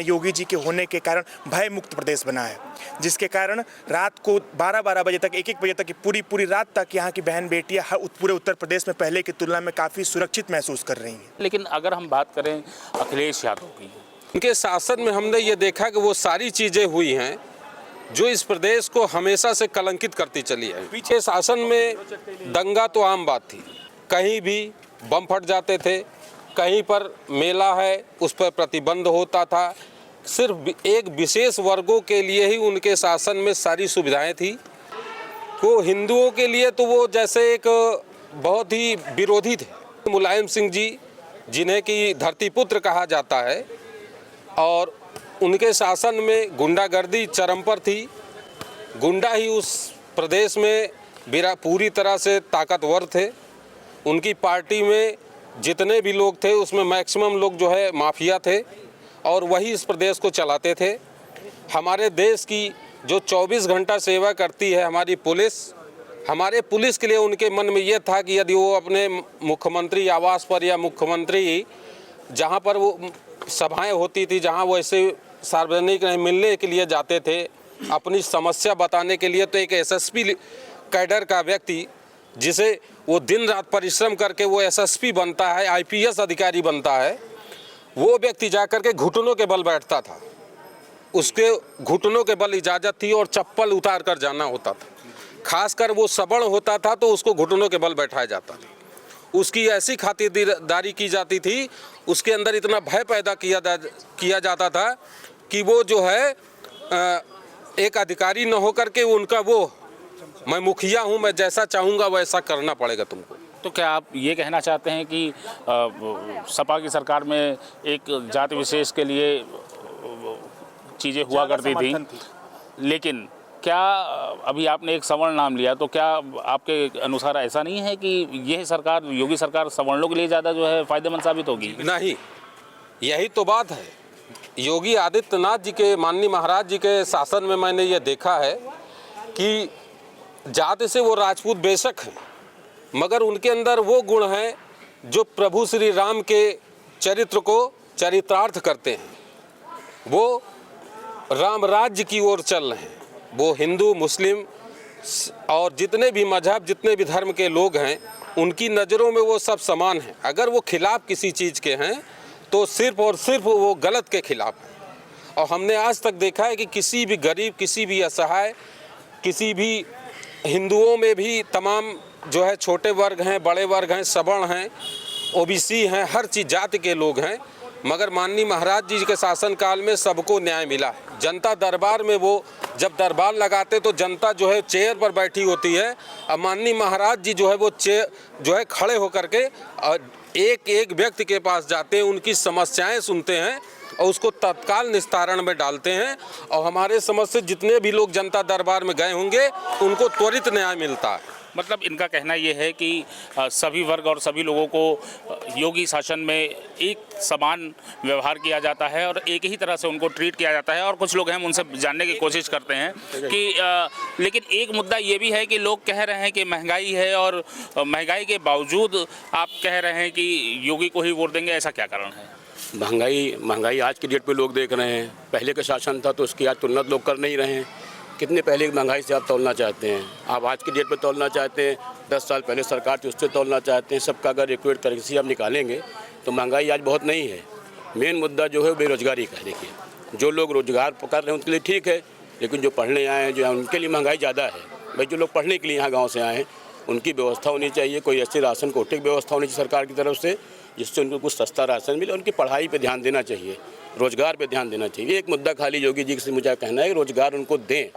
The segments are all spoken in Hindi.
योगी जी के होने के कारण भय मुक्त प्रदेश बना है, जिसके कारण रात को 12-12 बजे तक, 1-1 बजे तक की पूरी रात तक यहाँ की बहन बेटियाँ पूरे उत्तर प्रदेश में पहले की तुलना में काफ़ी सुरक्षित महसूस कर रही हैं। लेकिन अगर हम बात करें अखिलेश यादव की, उनके शासन में हमने ये देखा कि वो सारी चीज़ें हुई हैं जो इस प्रदेश को हमेशा से कलंकित करती चली है। पीछे शासन में दंगा तो आम बात थी, कहीं भी बम फट जाते थे, कहीं पर मेला है उस पर प्रतिबंध होता था। सिर्फ एक विशेष वर्गों के लिए ही उनके शासन में सारी सुविधाएं थी। को हिंदुओं के लिए तो वो जैसे एक बहुत ही विरोधी थे। मुलायम सिंह जी, जिन्हें कि धरतीपुत्र कहा जाता है, और उनके शासन में गुंडागर्दी चरम पर थी। गुंडा ही उस प्रदेश में पूरी तरह से ताकतवर थे। उनकी पार्टी में जितने भी लोग थे उसमें मैक्सिमम लोग जो है माफिया थे और वही इस प्रदेश को चलाते थे। हमारे देश की जो 24 घंटा सेवा करती है हमारी पुलिस, हमारे पुलिस के लिए उनके मन में ये था कि यदि वो अपने मुख्यमंत्री आवास पर या मुख्यमंत्री जहाँ पर वो सभाएं होती थी, जहाँ वो ऐसे सार्वजनिक मिलने के लिए जाते थे अपनी समस्या बताने के लिए, तो एक एसएसपी कैडर का व्यक्ति जिसे वो दिन रात परिश्रम करके वो एसएसपी बनता है, आईपीएस अधिकारी बनता है, वो व्यक्ति जाकर के घुटनों के बल बैठता था। उसके घुटनों के बल इजाज़त थी और चप्पल उतार कर जाना होता था। खासकर वो सवर्ण होता था तो उसको घुटनों के बल बैठाया जाता था। उसकी ऐसी खातिरदारी की जाती थी, उसके अंदर इतना भय पैदा किया जाता था कि वो जो है एक अधिकारी न होकर के उनका वो, मैं मुखिया हूँ, मैं जैसा चाहूँगा वैसा करना पड़ेगा तुमको। तो क्या आप ये कहना चाहते हैं कि सपा की सरकार में एक जाति विशेष के लिए चीज़ें हुआ करती थी, लेकिन क्या अभी आपने एक सवर्ण नाम लिया, तो क्या आपके अनुसार ऐसा नहीं है कि यह सरकार, योगी सरकार, सवर्णों के लिए ज़्यादा जो है फायदेमंद साबित होगी? नहीं, यही तो बात है। योगी आदित्यनाथ जी के, माननीय महाराज जी के शासन में मैंने ये देखा है कि जाति से वो राजपूत बेशक हैं, मगर उनके अंदर वो गुण हैं जो प्रभु श्री राम के चरित्र को चरितार्थ करते हैं। वो राम राज्य की ओर चल रहे हैं। वो हिंदू, मुस्लिम और जितने भी मजहब, जितने भी धर्म के लोग हैं, उनकी नज़रों में वो सब समान हैं। अगर वो खिलाफ किसी चीज़ के हैं तो सिर्फ और सिर्फ वो गलत के खिलाफ हैं। और हमने आज तक देखा है कि किसी भी गरीब, किसी भी असहाय, किसी भी हिंदुओं में भी तमाम जो है छोटे वर्ग हैं, बड़े वर्ग हैं, सवर्ण हैं, ओबीसी हैं, हर चीज़ जाति के लोग हैं, मगर माननीय महाराज जी के शासनकाल में सबको न्याय मिला है। जनता दरबार में वो जब दरबार लगाते तो जनता जो है चेयर पर बैठी होती है, अब माननीय महाराज जी जो है वो चेयर जो है खड़े होकर के एक एक व्यक्ति के पास जाते हैं, उनकी समस्याएं सुनते हैं और उसको तत्काल निस्तारण में डालते हैं। और हमारे समझ से जितने भी लोग जनता दरबार में गए होंगे उनको त्वरित न्याय मिलता है। मतलब इनका कहना ये है कि सभी वर्ग और सभी लोगों को योगी शासन में एक समान व्यवहार किया जाता है और एक ही तरह से उनको ट्रीट किया जाता है। और कुछ लोग हैं, उनसे जानने की कोशिश करते हैं कि लेकिन एक मुद्दा ये भी है कि लोग कह रहे हैं कि महंगाई है, और महंगाई के बावजूद आप कह रहे हैं कि योगी को ही वोट देंगे, ऐसा क्या कारण है? महंगाई आज की डेट पे लोग देख रहे हैं। पहले का शासन था तो उसकी आज तुलना लोग कर नहीं रहे हैं। कितने पहले की महंगाई से आप तोलना चाहते हैं? आप आज की डेट पे तोलना चाहते हैं, 10 साल पहले सरकार थी उससे तोलना चाहते हैं। सबका अगर इक्वेट करेंसी आप निकालेंगे तो महंगाई आज बहुत नहीं है। मेन मुद्दा जो है बेरोजगारी का। देखिए, जो लोग रोजगार कर रहे हैं उनके लिए ठीक है, लेकिन जो पढ़ने आए हैं, जो उनके लिए महंगाई ज़्यादा है। भाई जो लोग पढ़ने के लिए यहाँ गाँव से आए हैं उनकी व्यवस्था होनी चाहिए, कोई ऐसी राशन कोटे की व्यवस्था होनी चाहिए सरकार की तरफ से, जिससे उनको कुछ सस्ता राशन मिले। उनकी पढ़ाई पे ध्यान देना चाहिए, रोजगार पे ध्यान देना चाहिए। एक मुद्दा खाली योगी जी से मुझे कहना है, रोजगार उनको दें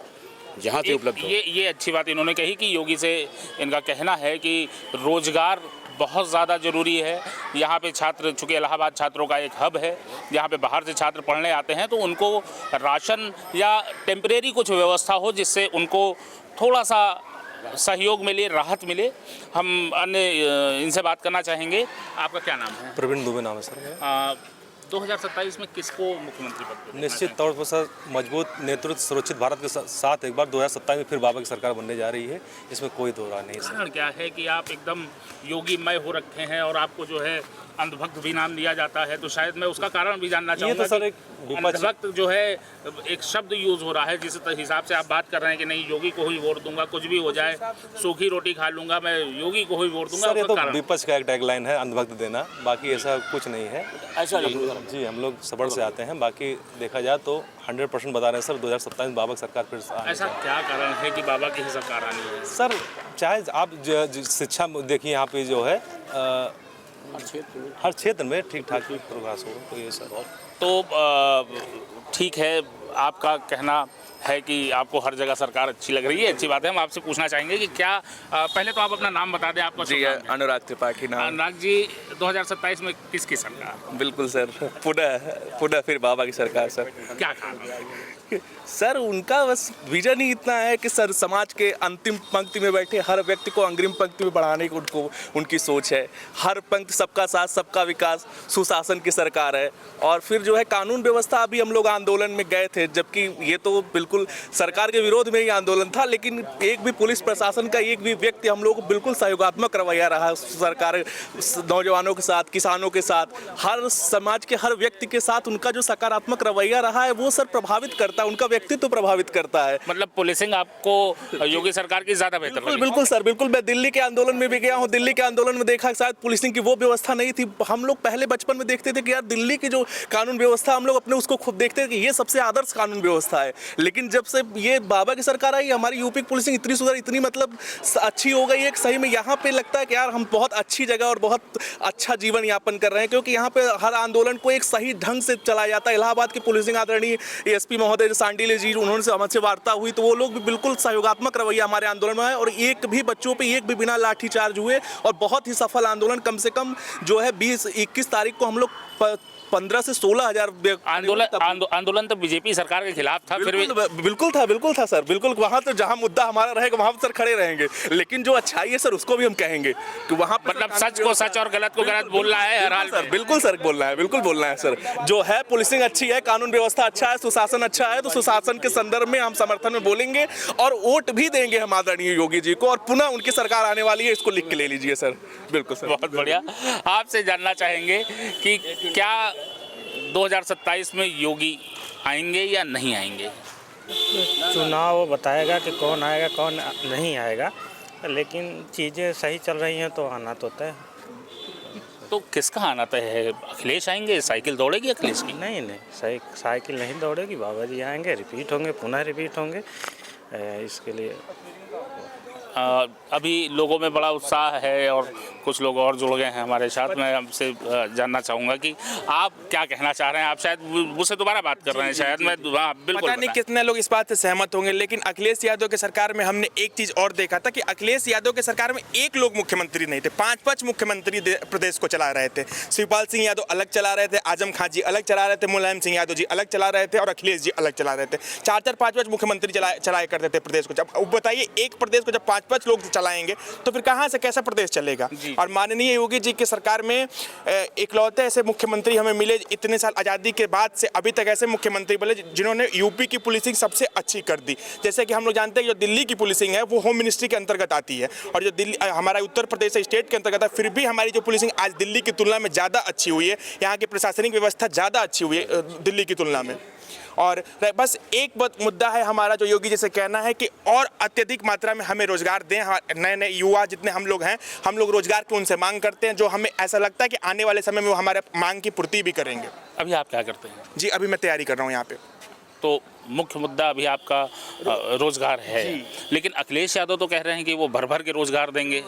जहाँ से उपलब्ध हो। ये अच्छी बात इन्होंने कही कि योगी से इनका कहना है कि रोजगार बहुत ज़्यादा ज़रूरी है। यहाँ पे छात्र, चूँकि इलाहाबाद छात्रों का एक हब है, यहाँ पे बाहर से छात्र पढ़ने आते हैं, तो उनको राशन या टेम्परेरी कुछ व्यवस्था हो जिससे उनको थोड़ा सा सहयोग मिले, राहत मिले। हम अन्य इनसे बात करना चाहेंगे। आपका क्या नाम है? प्रवीण दुबे नाम है सर। 2027 में किसको मुख्यमंत्री पद पर? निश्चित तौर पर सर मजबूत नेतृत्व, सुरक्षित भारत के साथ एक बार 2027 में फिर बाबा की सरकार बनने जा रही है, इसमें कोई दो राय नहीं। कारण क्या है कि आप एकदम योगीमय हो रखे हैं और आपको जो है अंधभक्त भी नाम लिया जाता है, तो शायद मैं उसका कारण भी जानना ये चाहूँगा तो सर कि एक विपक्ष अंधभक्त जो है एक शब्द यूज़ हो रहा है, जिस हिसाब से आप बात कर रहे हैं कि नहीं योगी को ही वोट दूंगा, कुछ भी हो जाए, सूखी रोटी खा लूंगा, मैं योगी को ही वोट दूंगा। सर ये उसका तो कारण विपक्ष का एक टैगलाइन है अंधभक्त देना, बाकी ऐसा कुछ नहीं है। ऐसा नहीं जी हम लोग सबड़ से आते हैं, बाकी देखा जाए तो 100% बता रहे हैं सर 2027 में बाबा की सरकार फिर से आने ऐसा का। क्या कारण है कि बाबा की ही सरकार आनी है? सर चाहे आप शिक्षा देखिए यहाँ पे जो है हर क्षेत्र में ठीक ठाक ही प्रोग्रेस हो, तो ये सर तो ठीक है, आपका कहना है कि आपको हर जगह सरकार अच्छी लग रही है, अच्छी बात है। हम आपसे पूछना चाहेंगे कि क्या पहले तो आप अपना नाम बता दें, आपका जी शुभ नाम क्या है? अनुराग त्रिपाठी नाम। अनुराग जी, 2027 में किसकी सरकार? बिल्कुल सर, पुनः फिर बाबा की सरकार सर। क्या कारण? सर उनका बस विजन ही इतना है कि सर समाज के अंतिम पंक्ति में बैठे हर व्यक्ति को अग्रिम पंक्ति में बढ़ाने की उनकी सोच है। हर पंक्ति सबका साथ सबका विकास, सुशासन की सरकार है। और फिर जो है कानून व्यवस्था, अभी हम लोग आंदोलन में गए थे, जबकि ये तो बिल्कुल सरकार के विरोध में ही आंदोलन था, लेकिन एक भी पुलिस प्रशासन का एक भी व्यक्ति हम लोग को बिल्कुल सहयोगात्मक रवैया रहा सरकार, नौजवानों के साथ, किसानों के साथ, हर समाज के हर व्यक्ति के साथ उनका जो सकारात्मक रवैया रहा है वो सर प्रभावित करता है, उनका व्यक्तित्व प्रभावित करता है। मतलब पुलिसिंग आपको योगी सरकार की ज्यादा बेहतर बिल्कुल लगी? बिल्कुल सर, बिल्कुल। मैं दिल्ली के आंदोलन में भी गया हूँ, दिल्ली के आंदोलन में देखा शायद पुलिसिंग की वो व्यवस्था नहीं थी। हम लोग पहले बचपन में देखते थे कि यार दिल्ली की जो कानून व्यवस्था, हम लोग अपने उसको खुद देखते थे कि ये सबसे आदर्श कानून व्यवस्था है। लेकिन जब से ये बाबा की सरकार आई, हमारी यूपी की पुलिसिंग इतनी सुधर, इतनी मतलब अच्छी हो गई है कि सही में यहाँ पे लगता है कि यार हम बहुत अच्छी जगह और बहुत अच्छा जीवन यापन कर रहे हैं, क्योंकि यहाँ पे हर आंदोलन को एक सही ढंग से चलाया जाता है। इलाहाबाद की पुलिसिंग आदरणीय एसपी महोदय सांडिले जी, उन्होंने हमसे वार्ता हुई तो वो लोग भी बिल्कुल सहयोगात्मक रवैया हमारे आंदोलन में है, और एक भी बच्चों पे एक भी बिना लाठीचार्ज हुए, और बहुत ही सफल आंदोलन। कम से कम जो है 20-21 तारीख को हम लोग 15 से 16 हजार आंदोलन तो बीजेपी सरकार के खिलाफ था, फिर भी बिल्कुल था सर, बिल्कुल। वहाँ तो जहाँ मुद्दा हमारा रहेगा वहाँ सर खड़े रहेंगे, लेकिन जो अच्छाई है सर उसको भी हम कहेंगे कि वहाँ मतलब सच को सच और गलत को गलत बोलना है हर हाल में। बिल्कुल सर बोलना है, बिल्कुल बोलना है सर। जो है पुलिसिंग अच्छी है, कानून व्यवस्था अच्छा है, सुशासन अच्छा है, तो सुशासन के संदर्भ में हम समर्थन में बोलेंगे और वोट भी देंगे हम आदरणीय योगी जी को, और पुनः उनकी सरकार आने वाली है, इसको लिख के ले लीजिए सर। बिल्कुल सर, बहुत बढ़िया। आपसे जानना चाहेंगे कि क्या 2027 में योगी आएंगे या नहीं आएंगे? चुनाव बताएगा कि कौन आएगा कौन नहीं आएगा, लेकिन चीज़ें सही चल रही हैं तो आना तो तय। तो किसका आना तय है? अखिलेश आएंगे? साइकिल दौड़ेगी अखिलेश की? नहीं साइकिल नहीं दौड़ेगी, बाबा जी आएंगे, रिपीट होंगे, पुनः रिपीट होंगे। इसके लिए अभी लोगों में बड़ा उत्साह है और कुछ लोग और जुड़ गए हैं हमारे साथ। मैं आपसे जानना चाहूँगा कि आप क्या कहना चाह रहे हैं। आप शायद मुझसे दोबारा बात कर रहे हैं, शायद मैं बिल्कुल पता नहीं कितने लोग इस बात से सहमत होंगे, लेकिन अखिलेश यादव की सरकार में हमने एक चीज़ और देखा था कि अखिलेश यादव की सरकार में एक लोग मुख्यमंत्री नहीं थे, 5 मुख्यमंत्री प्रदेश को चला रहे थे। शिवपाल सिंह यादव अलग चला रहे थे, आजम खान जी अलग चला रहे थे, मुलायम सिंह यादव जी अलग चला रहे थे, और अखिलेश जी अलग चला रहे थे। 4-5 मुख्यमंत्री चलाया करते थे प्रदेश को। जब बताइए एक प्रदेश को जब 5 लोग चलाएंगे तो फिर कहाँ से कैसा प्रदेश चलेगा? और माननीय योगी जी की सरकार में इकलौते ऐसे मुख्यमंत्री हमें मिले इतने साल आज़ादी के बाद से अभी तक, ऐसे मुख्यमंत्री बोले जिन्होंने यूपी की पुलिसिंग सबसे अच्छी कर दी। जैसे कि हम लोग जानते हैं जो दिल्ली की पुलिसिंग है वो होम मिनिस्ट्री के अंतर्गत आती है, और जो दिल्ली हमारा उत्तर प्रदेश स्टेट के अंतर्गत है, फिर भी हमारी जो पुलिसिंग आज दिल्ली की तुलना में ज़्यादा अच्छी हुई है। यहाँ की प्रशासनिक व्यवस्था ज़्यादा अच्छी हुई है दिल्ली की तुलना में। और बस एक मुद्दा है हमारा, जो योगी जी से कहना है कि और अत्यधिक मात्रा में हमें रोजगार दें। नए युवा जितने हम लोग हैं, हम लोग रोजगार की उनसे मांग करते हैं, जो हमें ऐसा लगता है कि आने वाले समय में वो हमारे मांग की पूर्ति भी करेंगे। अभी आप क्या करते हैं? जी अभी मैं तैयारी कर रहा हूँ यहाँ पे। तो मुख्य मुद्दा अभी आपका रोजगार है, लेकिन अखिलेश यादव तो कह रहे हैं कि वो भर भर के रोजगार देंगे।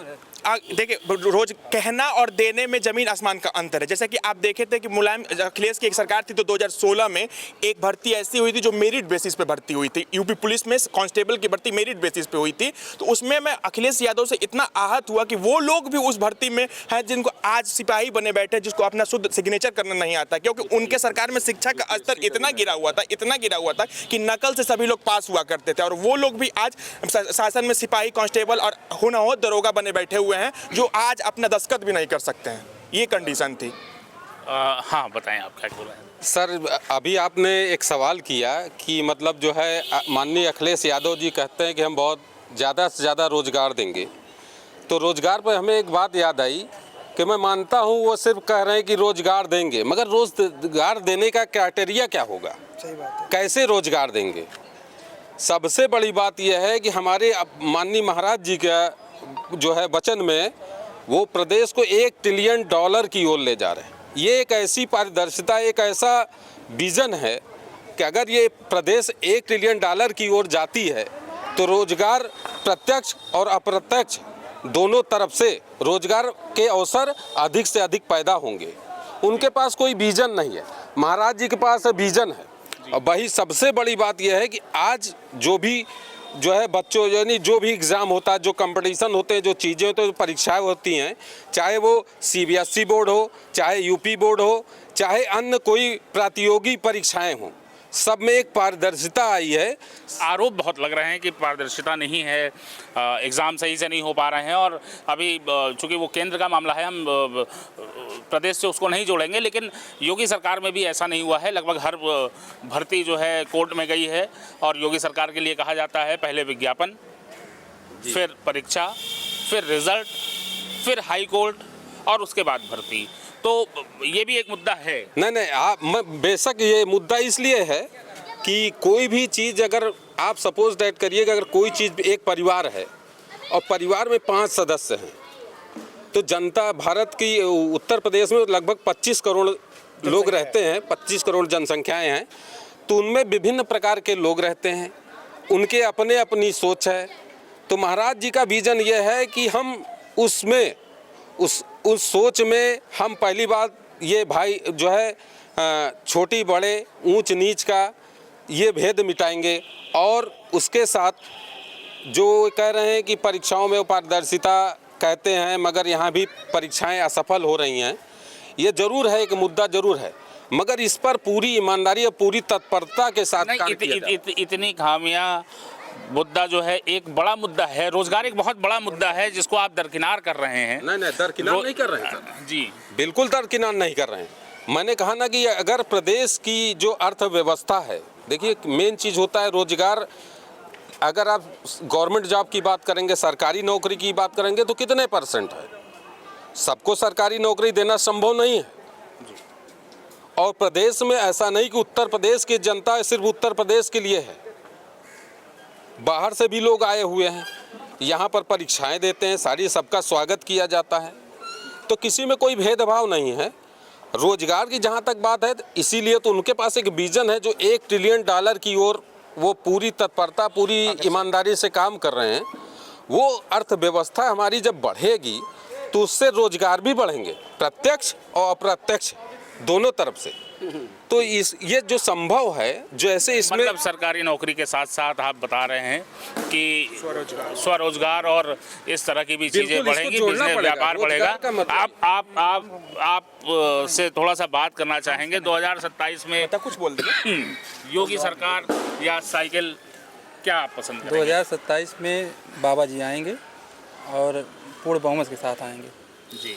देखिए, रोज कहना और देने में जमीन आसमान का अंतर है। जैसे कि आप देखे थे कि मुलायम अखिलेश की एक सरकार थी तो 2016 में एक भर्ती ऐसी हुई थी जो मेरिट बेसिस पे भर्ती हुई थी। यूपी पुलिस में कांस्टेबल की भर्ती मेरिट बेसिस पे हुई थी। तो उसमें मैं अखिलेश यादव से इतना आहत हुआ कि वो लोग भी उस भर्ती में हैं जिनको आज सिपाही बने बैठे, जिसको अपना शुद्ध सिग्नेचर करना नहीं आता, क्योंकि उनके सरकार में शिक्षा का स्तर इतना गिरा हुआ था कि नकल से सभी लोग पास हुआ करते थे, और वो लोग भी आज शासन में सिपाही, कांस्टेबल और हुन हो दरोगा बने बैठे हुए हैं, जो आज अपना दस्तखत भी नहीं कर सकते हैं। ये कंडीशन थी। हाँ बताएं आप क्या बोल रहे हैं। सर अभी आपने एक सवाल किया कि मतलब जो है माननीय अखिलेश यादव जी कहते हैं कि हम बहुत ज़्यादा से ज़्यादा रोज़गार देंगे। तो रोज़गार पर हमें एक बात याद आई कि मैं मानता हूं वो सिर्फ कह रहे हैं कि रोजगार देंगे, मगर रोजगार देने का क्राइटेरिया क्या होगा? सही बात है। कैसे रोजगार देंगे? सबसे बड़ी बात यह है कि हमारे माननीय महाराज जी का जो है वचन में वो प्रदेश को $1 ट्रिलियन की ओर ले जा रहे हैं। ये एक ऐसी पारदर्शिता, एक ऐसा विजन है कि अगर ये प्रदेश $1 ट्रिलियन की ओर जाती है तो रोजगार प्रत्यक्ष और अप्रत्यक्ष दोनों तरफ से रोजगार के अवसर अधिक से अधिक पैदा होंगे। उनके पास कोई विजन नहीं है, महाराज जी के पास विजन है। और वही सबसे बड़ी बात यह है कि आज जो है बच्चों यानी जो भी एग्ज़ाम होता है, जो कंपटीशन होते हैं, जो चीज़ें होती हैं, जो परीक्षाएं होती हैं, चाहे वो CBSE बोर्ड हो, चाहे UP बोर्ड हो, चाहे अन्य कोई प्रतियोगी परीक्षाएं हों, सब में एक पारदर्शिता आई है। आरोप बहुत लग रहे हैं कि पारदर्शिता नहीं है, एग्ज़ाम सही से नहीं हो पा रहे हैं। और अभी चूँकि वो केंद्र का मामला है, हम प्रदेश से उसको नहीं जोड़ेंगे, लेकिन योगी सरकार में भी ऐसा नहीं हुआ है। लगभग हर भर्ती जो है कोर्ट में गई है और योगी सरकार के लिए कहा जाता है पहले विज्ञापन, फिर परीक्षा, फिर रिजल्ट, फिर हाई कोर्ट और उसके बाद भर्ती। तो ये भी एक मुद्दा है। नहीं, बेशक ये मुद्दा इसलिए है कि कोई भी चीज़ अगर आप सपोज दैट करिएगा, अगर कोई चीज़ एक परिवार है और परिवार में 5 सदस्य हैं, तो जनता भारत की उत्तर प्रदेश में लगभग 25 करोड़ लोग रहते हैं, 25 करोड़ जनसंख्याएं हैं, तो उनमें विभिन्न प्रकार के लोग रहते हैं, उनके अपने अपनी सोच है। तो महाराज जी का विजन ये है कि हम उसमें उस सोच में हम पहली बात ये भाई जो है छोटी बड़े ऊंच नीच का ये भेद मिटाएंगे और उसके साथ जो कह रहे हैं कि परीक्षाओं में पारदर्शिता कहते हैं मगर यहाँ भी परीक्षाएं असफल हो रही हैं, ये ज़रूर है, एक मुद्दा ज़रूर है, मगर इस पर पूरी ईमानदारी और पूरी तत्परता के साथ काम किया जाए। इतनी खामियां मुद्दा जो है एक बड़ा मुद्दा है, रोजगार एक बहुत बड़ा मुद्दा है जिसको आप दरकिनार कर रहे हैं। नहीं दरकिनार नहीं कर रहे हैं सर जी, बिल्कुल दरकिनार नहीं कर रहे हैं। मैंने कहा ना कि अगर प्रदेश की जो अर्थव्यवस्था है, देखिए मेन चीज़ होता है रोजगार। अगर आप गवर्नमेंट जॉब की बात करेंगे, सरकारी नौकरी की बात करेंगे तो कितने % है? सबको सरकारी नौकरी देना संभव नहीं है। और प्रदेश में ऐसा नहीं कि उत्तर प्रदेश की जनता सिर्फ उत्तर प्रदेश के लिए है, बाहर से भी लोग आए हुए हैं, यहाँ पर परीक्षाएं देते हैं, सारी सबका स्वागत किया जाता है, तो किसी में कोई भेदभाव नहीं है। रोजगार की जहाँ तक बात है, इसीलिए तो उनके पास एक विजन है जो $1 ट्रिलियन की ओर वो पूरी तत्परता, पूरी ईमानदारी से काम कर रहे हैं। वो अर्थव्यवस्था हमारी जब बढ़ेगी तो उससे रोजगार भी बढ़ेंगे, प्रत्यक्ष और अप्रत्यक्ष दोनों तरफ से। तो ये जो संभव है, जो ऐसे इसमें मतलब सरकारी नौकरी के साथ साथ आप बता रहे हैं कि स्वरोजगार और इस तरह की भी चीजें बढ़ेंगी, बिजनेस व्यापार बढ़ेगा। आप से थोड़ा सा बात करना चाहेंगे 2027 में कुछ बोल देंगे। योगी सरकार या साइकिल, क्या आप पसंद करेंगे? 2027 में बाबा जी आएंगे और पूर्ण बहुमत के साथ आएंगे। जी।